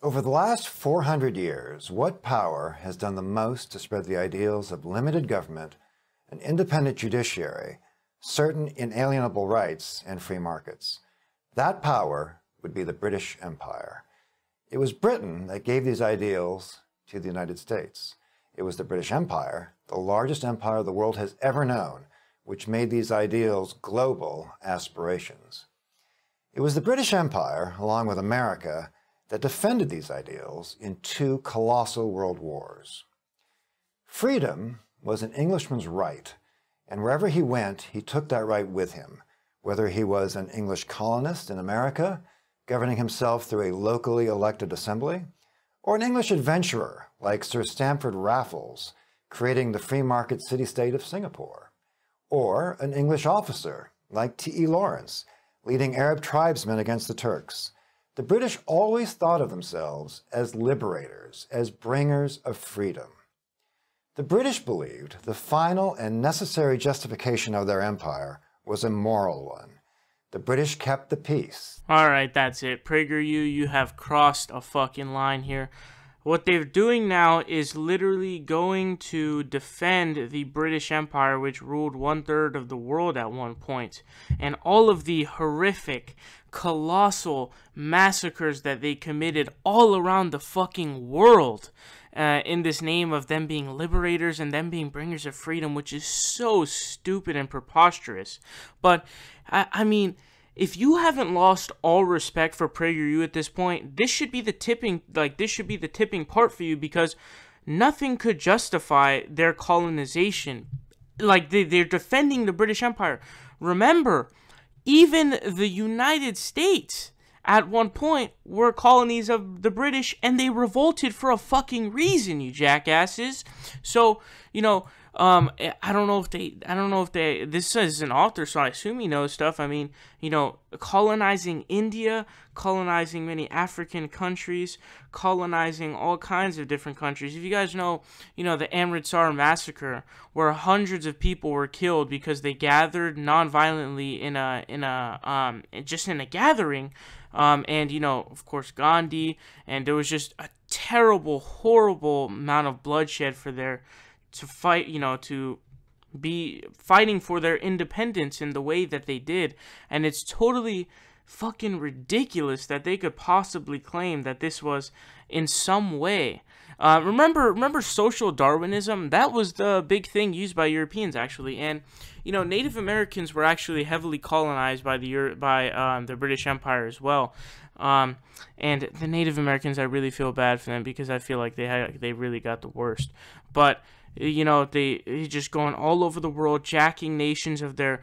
Over the last 400 years, what power has done the most to spread the ideals of limited government, an independent judiciary, certain inalienable rights, and free markets? That power would be the British Empire. It was Britain that gave these ideals to the United States. It was the British Empire, the largest empire the world has ever known, which made these ideals global aspirations. It was the British Empire, along with America, that defended these ideals in two colossal world wars. Freedom was an Englishman's right, and wherever he went, he took that right with him, whether he was an English colonist in America, governing himself through a locally elected assembly, or an English adventurer like Sir Stamford Raffles, creating the free market city-state of Singapore, or an English officer like T.E. Lawrence, leading Arab tribesmen against the Turks. The British always thought of themselves as liberators, as bringers of freedom. The British believed the final and necessary justification of their empire was a moral one. The British kept the peace. Alright, that's it. PragerU, you have crossed a fucking line here. What they're doing now is literally going to defend the British Empire, which ruled 1/3 of the world at one point, and all of the horrific, colossal massacres that they committed all around the fucking world in this name of them being liberators and them being bringers of freedom, which is so stupid and preposterous. But, I mean, if you haven't lost all respect for PragerU at this point, this should be the tipping part for you, because nothing could justify their colonization. Like, they're defending the British Empire. Remember, even the United States at one point were colonies of the British, and they revolted for a fucking reason, you jackasses. So, you know, I don't know if they, this is an author, so I assume he knows stuff. I mean, you know, colonizing India, colonizing many African countries, colonizing all kinds of different countries. If you guys know, you know, the Amritsar massacre, where hundreds of people were killed because they gathered non-violently just in a gathering, and, you know, of course, Gandhi, and there was just a terrible, horrible amount of bloodshed for to fight, you know, to be fighting for their independence in the way that they did. And it's totally fucking ridiculous that they could possibly claim that this was in some way. Remember social Darwinism? That was the big thing used by Europeans, actually. And, you know, Native Americans were actually heavily colonized by the British Empire as well. And the Native Americans, I really feel bad for them, because I feel like they really got the worst. But, you know, they just going all over the world, jacking nations of their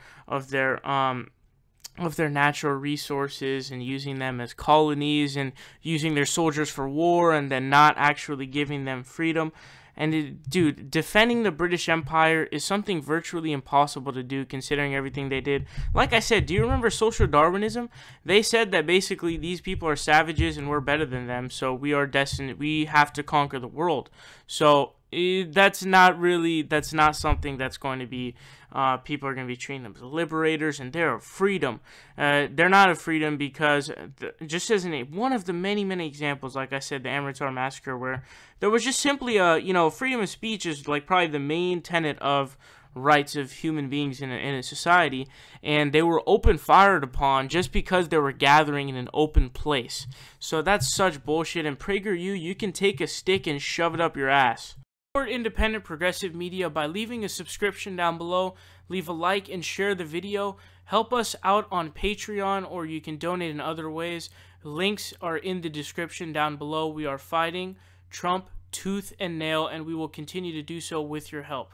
natural resources and using them as colonies and using their soldiers for war, and then not actually giving them freedom. And dude, defending the British Empire is something virtually impossible to do, considering everything they did. Like I said, do you remember social Darwinism? They said that basically these people are savages and we're better than them, so we are destined, we have to conquer the world. So that's not something that's going to be, people are going to be treating them as liberators, and they're of freedom. They're not of freedom because, just as one of the many examples, like I said, the Amritsar massacre, where there was just simply you know, freedom of speech is like probably the main tenet of rights of human beings in a society, and they were fired upon just because they were gathering in an open place. So that's such bullshit, and PragerU, you can take a stick and shove it up your ass. Support independent progressive media by leaving a subscription down below, leave a like and share the video, help us out on Patreon, or you can donate in other ways. Links are in the description down below. We are fighting Trump tooth and nail, and we will continue to do so with your help.